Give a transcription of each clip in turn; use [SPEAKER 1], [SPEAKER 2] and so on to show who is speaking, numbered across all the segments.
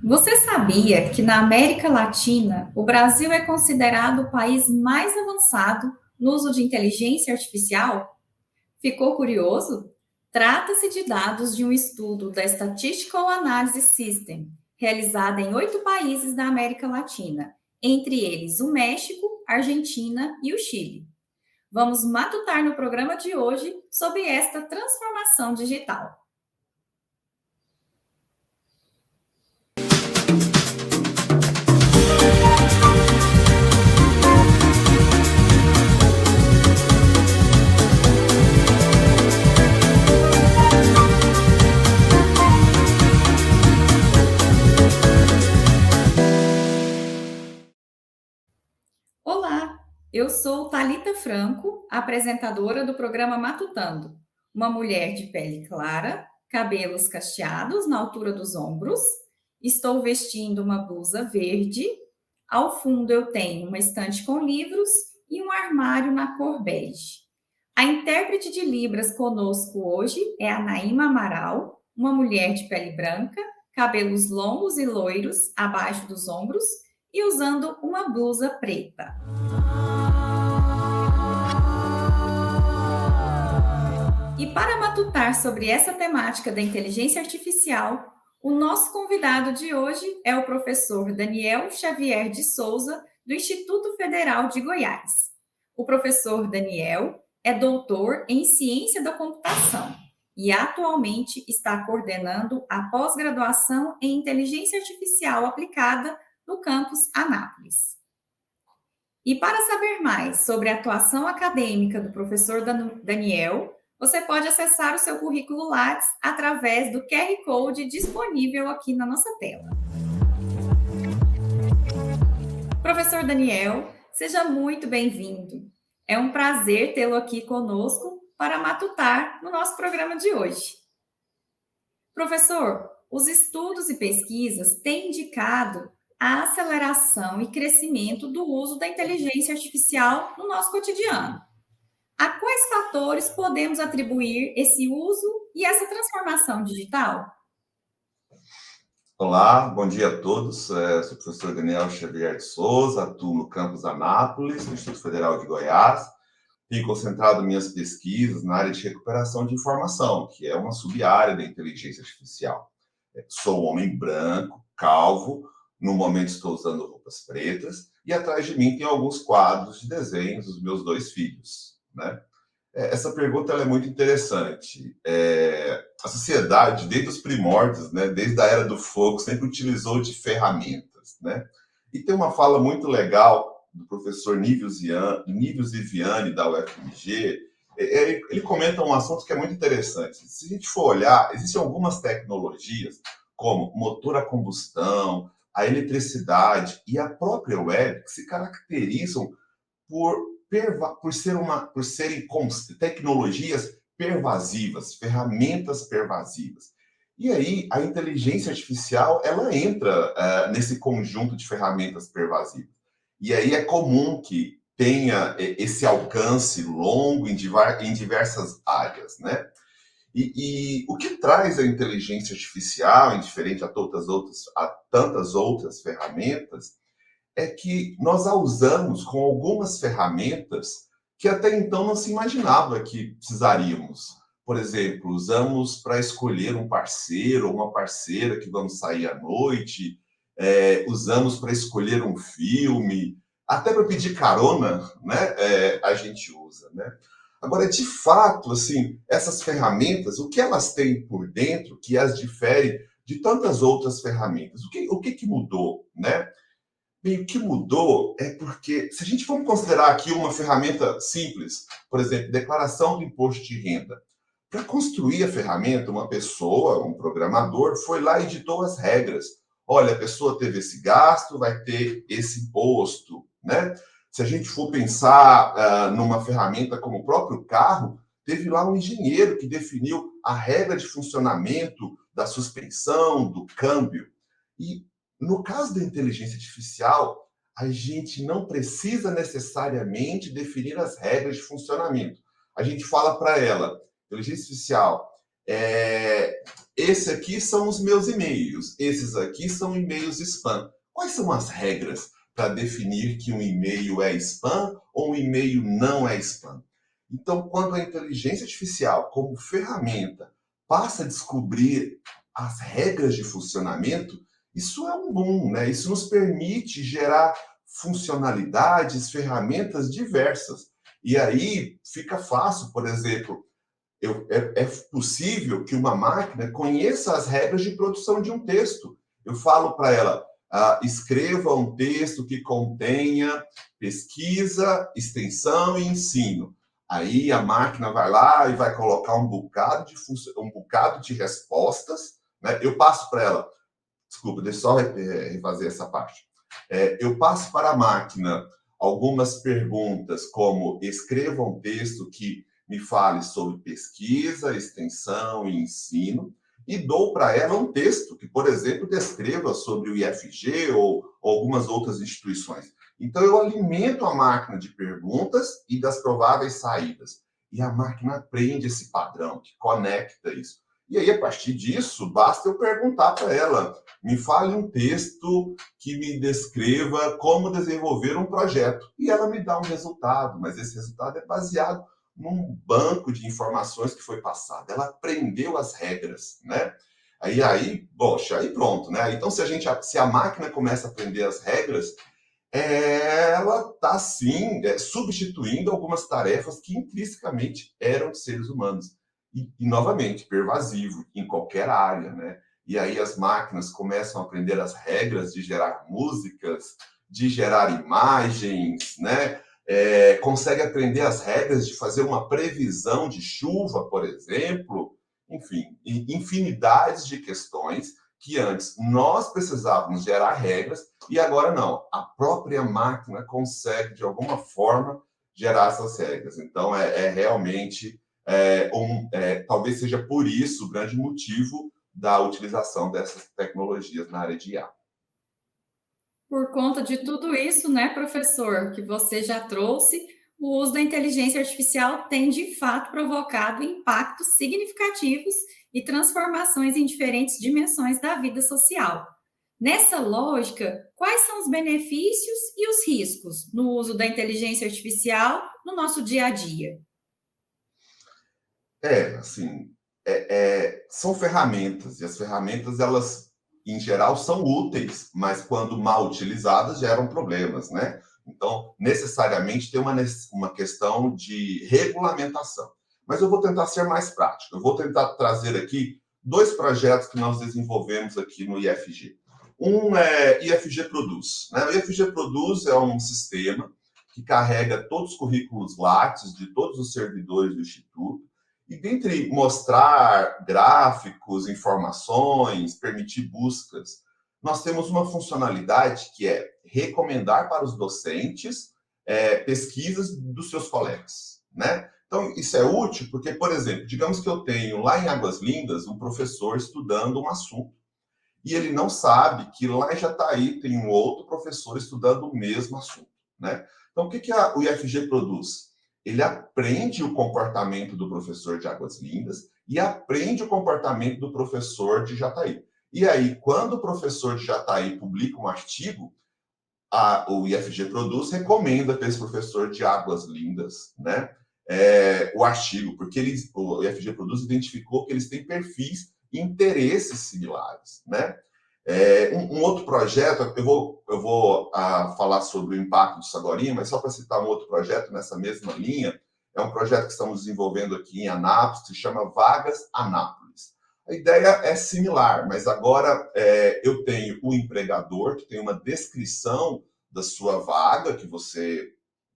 [SPEAKER 1] Você sabia que na América Latina, o Brasil é considerado o país mais avançado no uso de inteligência artificial? Ficou curioso? Trata-se de dados de um estudo da Statistical Analysis System, realizada em 8 países da América Latina, entre eles o México, a Argentina e o Chile. Vamos matutar no programa de hoje sobre esta transformação digital. Olá, eu sou Talita Franco, apresentadora do programa Matutando. Uma mulher de pele clara, cabelos cacheados na altura dos ombros. Estou vestindo uma blusa verde. Ao fundo eu tenho uma estante com livros e um armário na cor bege. A intérprete de Libras conosco hoje é a Naíma Amaral, uma mulher de pele branca, cabelos longos e loiros abaixo dos ombros e usando uma blusa preta. E para matutar sobre essa temática da inteligência artificial, o nosso convidado de hoje é o professor Daniel Xavier de Souza, do Instituto Federal de Goiás. O professor Daniel é doutor em ciência da computação e atualmente está coordenando a pós-graduação em inteligência artificial aplicada no campus Anápolis. E para saber mais sobre a atuação acadêmica do professor Daniel, você pode acessar o seu currículo Lattes através do QR Code disponível aqui na nossa tela. Professor Daniel, seja muito bem-vindo. É um prazer tê-lo aqui conosco para matutar no nosso programa de hoje. Professor, os estudos e pesquisas têm indicado a aceleração e crescimento do uso da inteligência artificial no nosso cotidiano. A quais fatores podemos atribuir esse uso e essa transformação digital?
[SPEAKER 2] Olá, bom dia a todos. Sou o professor Daniel Xavier de Souza, atuo no campus Anápolis, no Instituto Federal de Goiás. Tenho concentrado minhas pesquisas na área de recuperação de informação, que é uma sub-área da inteligência artificial. Sou um homem branco, calvo, no momento estou usando roupas pretas, e atrás de mim tem alguns quadros de desenhos dos meus dois filhos, né? Essa pergunta ela é muito interessante. A sociedade, desde os primórdios, né, desde a Era do Fogo, sempre utilizou de ferramentas, né? E tem uma fala muito legal do professor Nívios Viviani, da UFMG. Ele comenta um assunto que é muito interessante. Se a gente for olhar, existem algumas tecnologias, como motor a combustão, a eletricidade e a própria web, que se caracterizam por por serem tecnologias pervasivas, ferramentas pervasivas. E aí, a inteligência artificial, ela entra nesse conjunto de ferramentas pervasivas. E aí é comum que tenha esse alcance longo em diversas áreas, né? E o que traz a inteligência artificial, indiferente a tantas outras ferramentas, é que nós a usamos com algumas ferramentas que até então não se imaginava que precisaríamos. Por exemplo, usamos para escolher um parceiro ou uma parceira que vamos sair à noite, usamos para escolher um filme, até para pedir carona, né? A gente usa, né? Agora, de fato, assim, essas ferramentas, o que elas têm por dentro que as difere de tantas outras ferramentas? O que mudou, né? Bem, o que mudou é porque, se a gente for considerar aqui uma ferramenta simples, por exemplo, declaração do imposto de renda, para construir a ferramenta, uma pessoa, um programador, foi lá e editou as regras. Olha, a pessoa teve esse gasto, vai ter esse imposto, né? Se a gente for pensar numa ferramenta como o próprio carro, teve lá um engenheiro que definiu a regra de funcionamento da suspensão, do câmbio. E no caso da inteligência artificial, a gente não precisa necessariamente definir as regras de funcionamento. A gente fala para ela, inteligência artificial, esse aqui são os meus e-mails, esses aqui são e-mails spam. Quais são as regras para definir que um e-mail é spam ou um e-mail não é spam? Então, quando a inteligência artificial, como ferramenta, passa a descobrir as regras de funcionamento, isso é um boom, né? Isso nos permite gerar funcionalidades, ferramentas diversas. E aí fica fácil, por exemplo, é possível que uma máquina conheça as regras de produção de um texto. Eu falo para ela, escreva um texto que contenha pesquisa, extensão e ensino. Aí a máquina vai lá e vai colocar um bocado de respostas, né? Eu passo para ela, desculpa, deixa eu só refazer essa parte. Eu passo para a máquina algumas perguntas, como escreva um texto que me fale sobre pesquisa, extensão e ensino, e dou para ela um texto que, por exemplo, descreva sobre o IFG ou algumas outras instituições. Então, eu alimento a máquina de perguntas e das prováveis saídas. E a máquina aprende esse padrão, que conecta isso. E aí, a partir disso, basta eu perguntar para ela, me fale um texto que me descreva como desenvolver um projeto. E ela me dá um resultado, mas esse resultado é baseado num banco de informações que foi passado. Ela aprendeu as regras, né? Poxa, aí pronto, né? Então, se a máquina começa a aprender as regras, ela está, sim, substituindo algumas tarefas que intrinsecamente eram de seres humanos. E, novamente, pervasivo em qualquer área, né? E aí as máquinas começam a aprender as regras de gerar músicas, de gerar imagens, né? Consegue aprender as regras de fazer uma previsão de chuva, por exemplo. Enfim, infinidades de questões que antes nós precisávamos gerar regras e agora não. A própria máquina consegue, de alguma forma, gerar essas regras. Então, realmente, talvez seja por isso o grande motivo da utilização dessas tecnologias na área de IA.
[SPEAKER 1] Por conta de tudo isso, né, professor, que você já trouxe, o uso da inteligência artificial tem de fato provocado impactos significativos e transformações em diferentes dimensões da vida social. Nessa lógica, quais são os benefícios e os riscos no uso da inteligência artificial no nosso dia a dia?
[SPEAKER 2] Assim, são ferramentas, e as ferramentas, elas, em geral, são úteis, mas quando mal utilizadas, geram problemas, né? Então, necessariamente, tem uma questão de regulamentação. Mas eu vou tentar ser mais prático. Eu vou tentar trazer aqui 2 projetos que nós desenvolvemos aqui no IFG. Um é IFG Produz, né? O IFG Produz é um sistema que carrega todos os currículos Lattes de todos os servidores do Instituto. E dentre mostrar gráficos, informações, permitir buscas, nós temos uma funcionalidade que é recomendar para os docentes pesquisas dos seus colegas, né? Então, isso é útil porque, por exemplo, digamos que eu tenho lá em Águas Lindas um professor estudando um assunto e ele não sabe que lá em Jataí tem um outro professor estudando o mesmo assunto, né? Então, o que o IFG produz? Ele aprende o comportamento do professor de Águas Lindas e aprende o comportamento do professor de Jataí. E aí, quando o professor de Jataí publica um artigo, o IFG Produz recomenda para esse professor de Águas Lindas, né, o artigo, porque o IFG Produz identificou que eles têm perfis e interesses similares, né? Um outro projeto, eu vou falar sobre o impacto disso agora, mas só para citar um outro projeto nessa mesma linha, é um projeto que estamos desenvolvendo aqui em Anápolis, que se chama Vagas Anápolis. A ideia é similar, mas agora eu tenho o empregador, que tem uma descrição da sua vaga,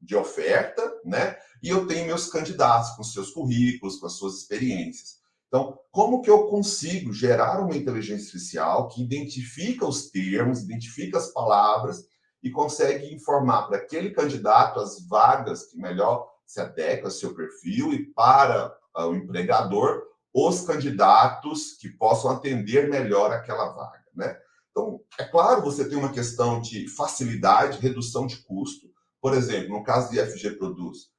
[SPEAKER 2] de oferta, né? E eu tenho meus candidatos com seus currículos, com as suas experiências. Então, como que eu consigo gerar uma inteligência artificial que identifica os termos, identifica as palavras e consegue informar para aquele candidato as vagas que melhor se adequam ao seu perfil e para o empregador os candidatos que possam atender melhor aquela vaga, né? Então, é claro, você tem uma questão de facilidade, redução de custo. Por exemplo, no caso de IFG Produz,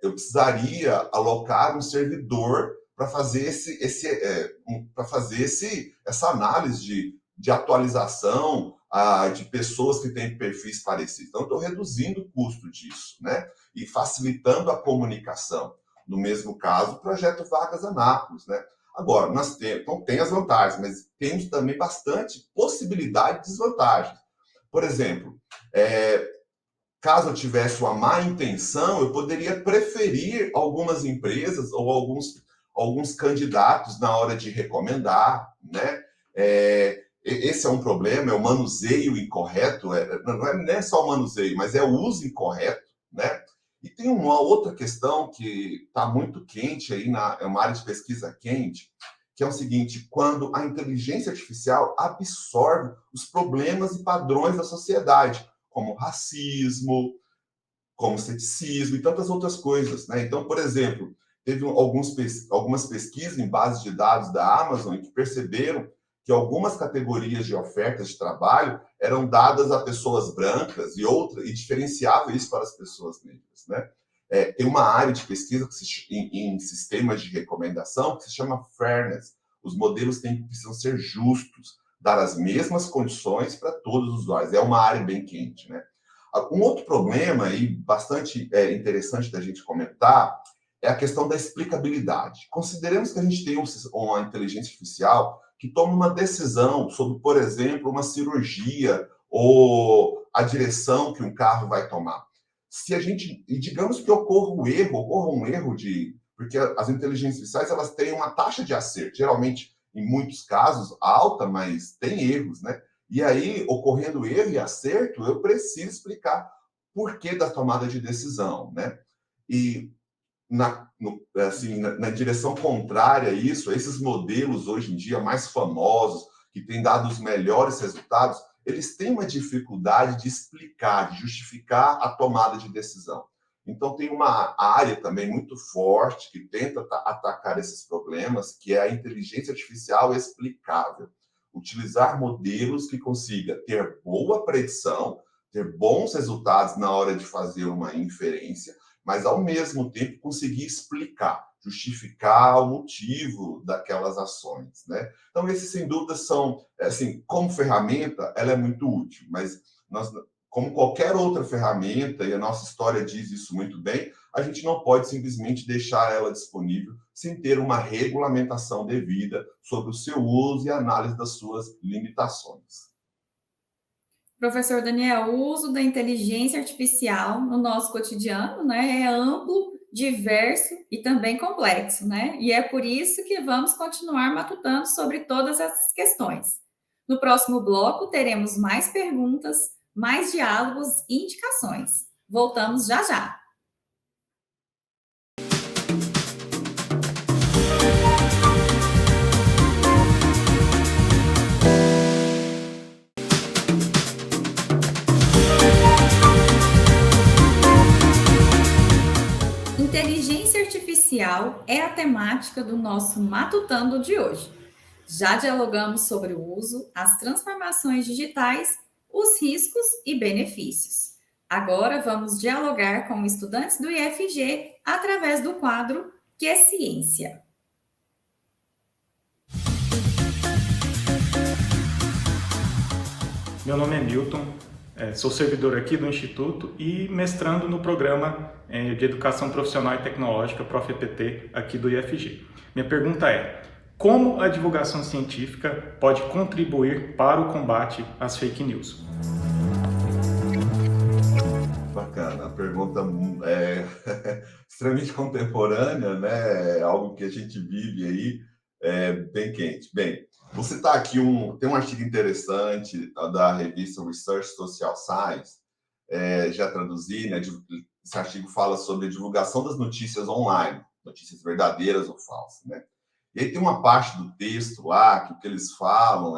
[SPEAKER 2] eu precisaria alocar um servidor para fazer essa análise de atualização de pessoas que têm perfis parecidos. Então, estou reduzindo o custo disso, né? E facilitando a comunicação. No mesmo caso, o projeto Vagas Anápolis, né? Agora, então, tem as vantagens, mas temos também bastante possibilidade de desvantagens. Por exemplo, caso eu tivesse uma má intenção, eu poderia preferir algumas empresas ou alguns candidatos na hora de recomendar, né? Esse é um problema, é o manuseio incorreto, não é só o manuseio, mas é o uso incorreto, né? E tem uma outra questão que está muito quente aí, é uma área de pesquisa quente, que é o seguinte: quando a inteligência artificial absorve os problemas e padrões da sociedade, como racismo, como ceticismo e tantas outras coisas, né? Então, por exemplo, teve algumas pesquisas em bases de dados da Amazon que perceberam que algumas categorias de ofertas de trabalho eram dadas a pessoas brancas e diferenciava isso para as pessoas negras, né? Tem uma área de pesquisa em sistemas de recomendação que se chama Fairness. Os modelos precisam ser justos, dar as mesmas condições para todos os usuários. É uma área bem quente, né? Um outro problema aí bastante interessante da gente comentar é a questão da explicabilidade. Consideremos que a gente tem uma inteligência artificial que toma uma decisão sobre, por exemplo, uma cirurgia ou a direção que um carro vai tomar. E digamos que ocorra um erro porque as inteligências artificiais elas têm uma taxa de acerto, geralmente, em muitos casos, alta, mas tem erros, né? E aí, ocorrendo erro e acerto, eu preciso explicar por que da tomada de decisão, né? E na direção contrária a isso, esses modelos hoje em dia mais famosos, que têm dado os melhores resultados, eles têm uma dificuldade de explicar, de justificar a tomada de decisão. Então, tem uma área também muito forte que tenta atacar esses problemas, que é a inteligência artificial explicável. Utilizar modelos que consiga ter boa predição, ter bons resultados na hora de fazer uma inferência, mas, ao mesmo tempo, conseguir explicar, justificar o motivo daquelas ações, né? Então, esses, sem dúvida, são, assim, como ferramenta, ela é muito útil, mas como qualquer outra ferramenta, e a nossa história diz isso muito bem, a gente não pode simplesmente deixar ela disponível sem ter uma regulamentação devida sobre o seu uso e análise das suas limitações.
[SPEAKER 1] Professor Daniel, o uso da inteligência artificial no nosso cotidiano, né, é amplo, diverso e também complexo, né? E é por isso que vamos continuar matutando sobre todas essas questões. No próximo bloco, teremos mais perguntas, mais diálogos e indicações. Voltamos já já. Inteligência artificial é a temática do nosso Matutando de hoje. Já dialogamos sobre o uso, as transformações digitais, os riscos e benefícios. Agora vamos dialogar com estudantes do IFG através do quadro Que é Ciência.
[SPEAKER 3] Meu nome é Milton, sou servidor aqui do Instituto e mestrando no programa de Educação Profissional e Tecnológica, ProfEPT, aqui do IFG. Minha pergunta é: como a divulgação científica pode contribuir para o combate às fake news?
[SPEAKER 2] Bacana, a pergunta é extremamente contemporânea, né? É algo que a gente vive aí, bem quente. Bem, vou citar aqui tem um artigo interessante da revista Research Social Science, já traduzi, né? Esse artigo fala sobre a divulgação das notícias online, notícias verdadeiras ou falsas, né? E aí tem uma parte do texto lá que o que eles falam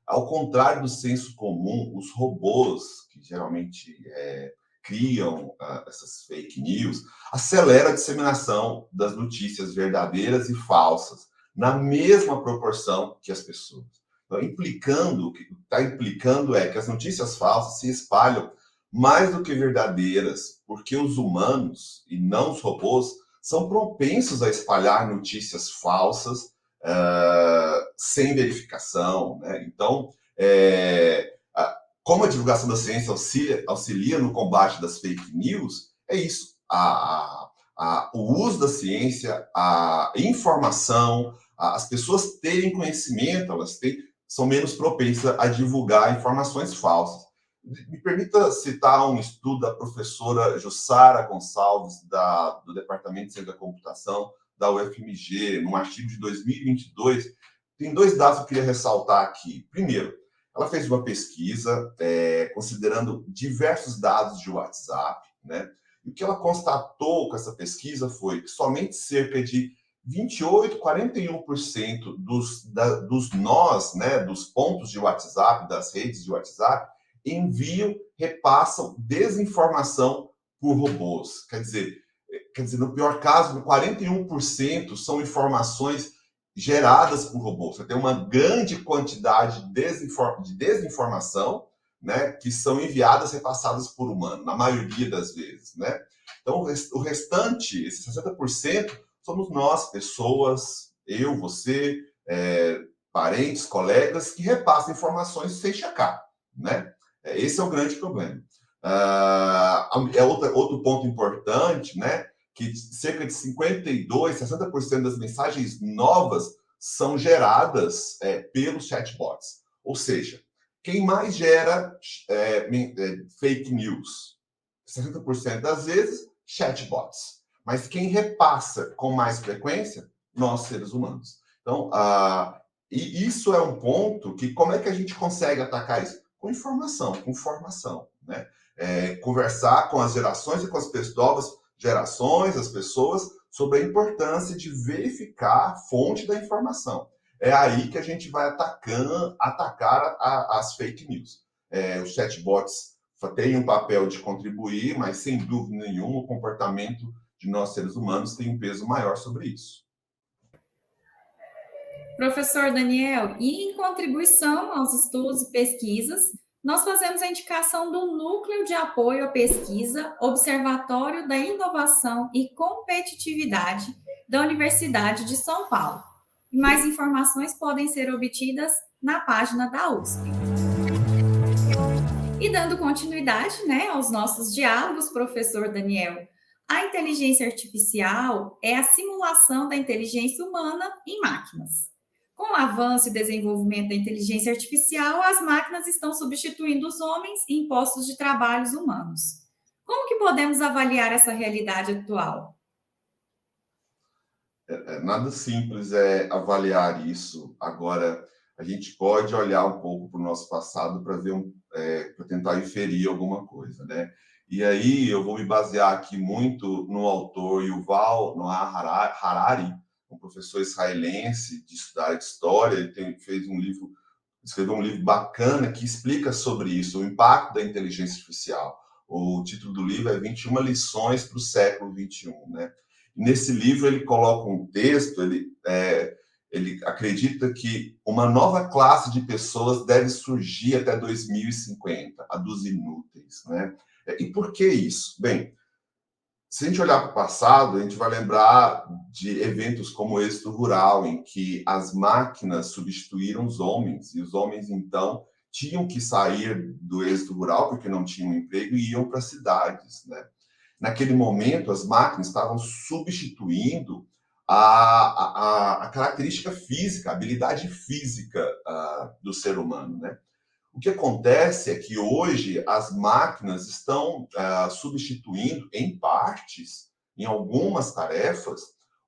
[SPEAKER 2] ao contrário do senso comum, os robôs, que geralmente criam essas fake news, aceleram a disseminação das notícias verdadeiras e falsas, na mesma proporção que as pessoas. Então, o que está implicando é que as notícias falsas se espalham mais do que verdadeiras, porque os humanos, e não os robôs, são propensos a espalhar notícias falsas sem verificação, né? Então, como a divulgação da ciência auxilia no combate das fake news, é isso. O uso da ciência, a informação, as pessoas terem conhecimento, são menos propensas a divulgar informações falsas. Me permita citar um estudo da professora Jussara Gonçalves, do Departamento de Ciência da Computação, da UFMG, num artigo de 2022. Tem 2 dados que eu queria ressaltar aqui. Primeiro, ela fez uma pesquisa considerando diversos dados de WhatsApp, né? E o que ela constatou com essa pesquisa foi que somente cerca de 28, 41% dos nós, né, dos pontos de WhatsApp, das redes de WhatsApp, repassam desinformação por robôs. Quer dizer, no pior caso, 41% são informações geradas por robôs. Você tem uma grande quantidade de desinformação, né, que são enviadas, repassadas por humano, na maioria das vezes, né? Então, o restante, esses 60%, somos nós, pessoas, eu, você, parentes, colegas, que repassam informações sem checar, né? Esse é o grande problema. Outro ponto importante, né, que cerca de 60% das mensagens novas são geradas pelos chatbots. Ou seja, quem mais gera fake news? 60% das vezes, chatbots. Mas quem repassa com mais frequência? Nós, seres humanos. Então, e isso é um ponto que, como é que a gente consegue atacar isso? Com informação, com formação, né? Conversar com as gerações e com as novas gerações, as pessoas, sobre a importância de verificar a fonte da informação. É aí que a gente vai atacar as fake news. Os chatbots têm um papel de contribuir, mas, sem dúvida nenhuma, o comportamento de nós, seres humanos, tem um peso maior sobre isso.
[SPEAKER 1] Professor Daniel, e em contribuição aos estudos e pesquisas, nós fazemos a indicação do Núcleo de Apoio à Pesquisa, Observatório da Inovação e Competitividade da Universidade de São Paulo. E mais informações podem ser obtidas na página da USP. E dando continuidade, né, aos nossos diálogos, professor Daniel, a inteligência artificial é a simulação da inteligência humana em máquinas. Com o avanço e desenvolvimento da inteligência artificial, as máquinas estão substituindo os homens em postos de trabalhos humanos. Como que podemos avaliar essa realidade atual?
[SPEAKER 2] Nada simples avaliar isso. Agora, a gente pode olhar um pouco para o nosso passado para ver para tentar inferir alguma coisa, né? E aí eu vou me basear aqui muito no autor Yuval Noah Harari, um professor israelense da área de história. Ele escreveu um livro bacana que explica sobre isso, o impacto da inteligência artificial. O título do livro é 21 lições para o século XXI, né? Nesse livro ele coloca um texto, ele acredita que uma nova classe de pessoas deve surgir até 2050, a dos inúteis, né? E por que isso? Bem, se a gente olhar para o passado, a gente vai lembrar de eventos como o êxodo rural, em que as máquinas substituíram os homens, e os homens, então, tinham que sair do êxodo rural porque não tinham emprego e iam para as cidades, né? Naquele momento, as máquinas estavam substituindo a característica física, a habilidade física do ser humano, né? O que acontece é que hoje as máquinas estão substituindo, em partes, em algumas tarefas,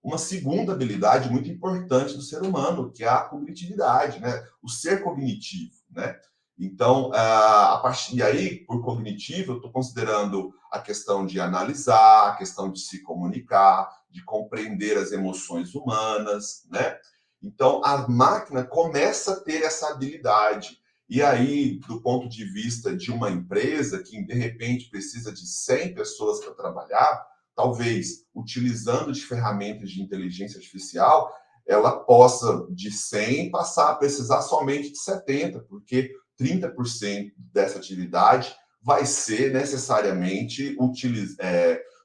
[SPEAKER 2] uma segunda habilidade muito importante do ser humano, que é a cognitividade, né? O ser cognitivo, né? Então, a partir daí, por cognitivo, eu estou considerando a questão de analisar, a questão de se comunicar, de compreender as emoções humanas, né? Então, a máquina começa a ter essa habilidade. E aí, do ponto de vista de uma empresa que, de repente, precisa de 100 pessoas para trabalhar, talvez, utilizando de ferramentas de inteligência artificial, ela possa, de 100, passar a precisar somente de 70, porque 30% dessa atividade vai ser necessariamente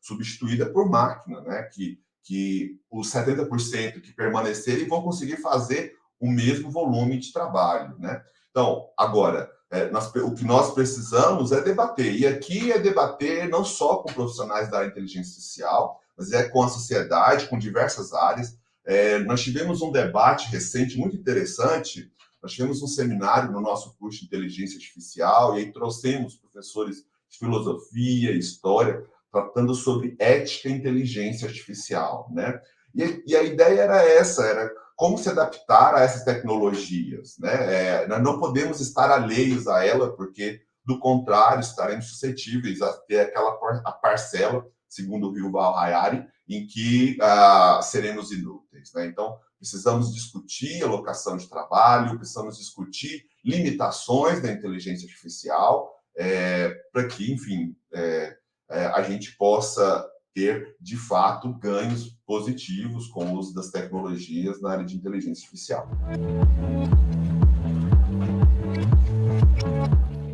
[SPEAKER 2] substituída por máquina, né? Que que os 70% que permanecerem vão conseguir fazer o mesmo volume de trabalho, né? Então, agora, o que nós precisamos é debater. E aqui é debater não só com profissionais da área de inteligência artificial, mas é com a sociedade, com diversas áreas. Nós tivemos um debate recente muito interessante. Nós tivemos um seminário no nosso curso de inteligência artificial e aí trouxemos professores de filosofia, história, tratando sobre ética e inteligência artificial, né? E a ideia era essa, era como se adaptar a essas tecnologias, né? Nós não podemos estar alheios a ela, porque, do contrário, estaremos suscetíveis a ter a parcela, segundo o Yuval Harari, em que seremos inúteis, né? Então, precisamos discutir alocação de trabalho, precisamos discutir limitações da inteligência artificial, para que, enfim, a gente possa ter, de fato, ganhos positivos com o uso das tecnologias na área de inteligência artificial.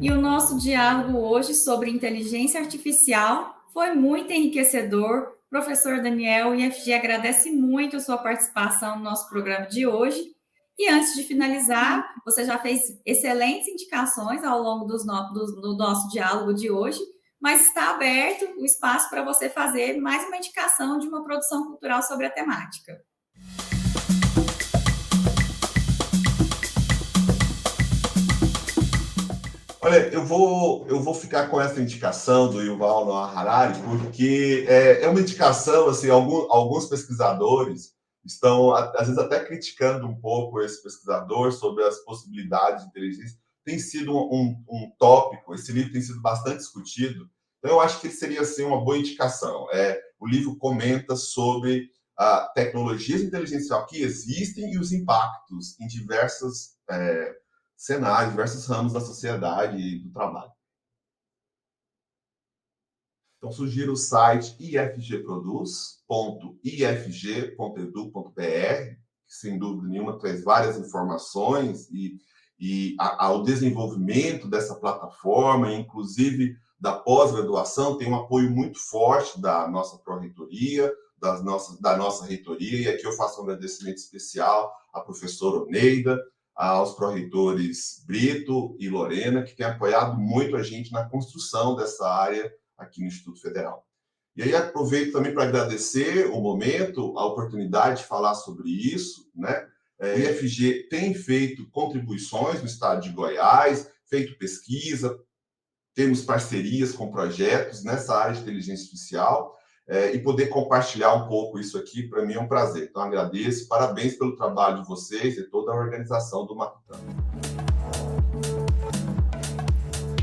[SPEAKER 1] E o nosso diálogo hoje sobre inteligência artificial foi muito enriquecedor. Professor Daniel, o IFG agradece muito a sua participação no nosso programa de hoje. E antes de finalizar, você já fez excelentes indicações ao longo do nosso diálogo de hoje, mas está aberto o espaço para você fazer mais uma indicação de uma produção cultural sobre a temática.
[SPEAKER 2] Olha, eu vou ficar com essa indicação do Yuval Noah Harari, porque é uma indicação, assim, alguns pesquisadores estão, às vezes, até criticando um pouco esse pesquisador sobre as possibilidades de inteligência. Tem sido um tópico, esse livro tem sido bastante discutido, então eu acho que seria, assim, uma boa indicação. O livro comenta sobre tecnologias de inteligência artificial que existem e os impactos em diversos cenários, diversos ramos da sociedade e do trabalho. Então, sugiro o site ifgproduz.ifg.edu.br, que, sem dúvida nenhuma, traz várias informações e ao desenvolvimento dessa plataforma, inclusive da pós-graduação, tem um apoio muito forte da nossa pró-reitoria, da nossa reitoria, e aqui eu faço um agradecimento especial à professora Oneida, aos pró-reitores Brito e Lorena, que têm apoiado muito a gente na construção dessa área aqui no Instituto Federal. E aí aproveito também para agradecer o momento, a oportunidade de falar sobre isso, né? O IFG tem feito contribuições no estado de Goiás, feito pesquisa, temos parcerias com projetos nessa área de inteligência artificial, e poder compartilhar um pouco isso aqui, para mim é um prazer. Então, agradeço, parabéns pelo trabalho de vocês e toda a organização do Matutando.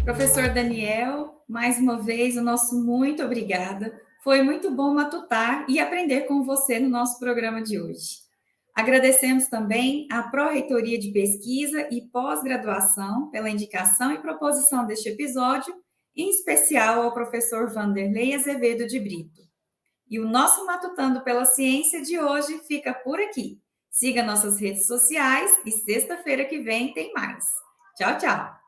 [SPEAKER 1] Professor Daniel, mais uma vez, o nosso muito obrigada. Foi muito bom matutar e aprender com você no nosso programa de hoje. Agradecemos também à Pró-Reitoria de Pesquisa e Pós-Graduação pela indicação e proposição deste episódio, em especial ao professor Vanderlei Azevedo de Brito. E o nosso Matutando pela Ciência de hoje fica por aqui. Siga nossas redes sociais e sexta-feira que vem tem mais. Tchau, tchau!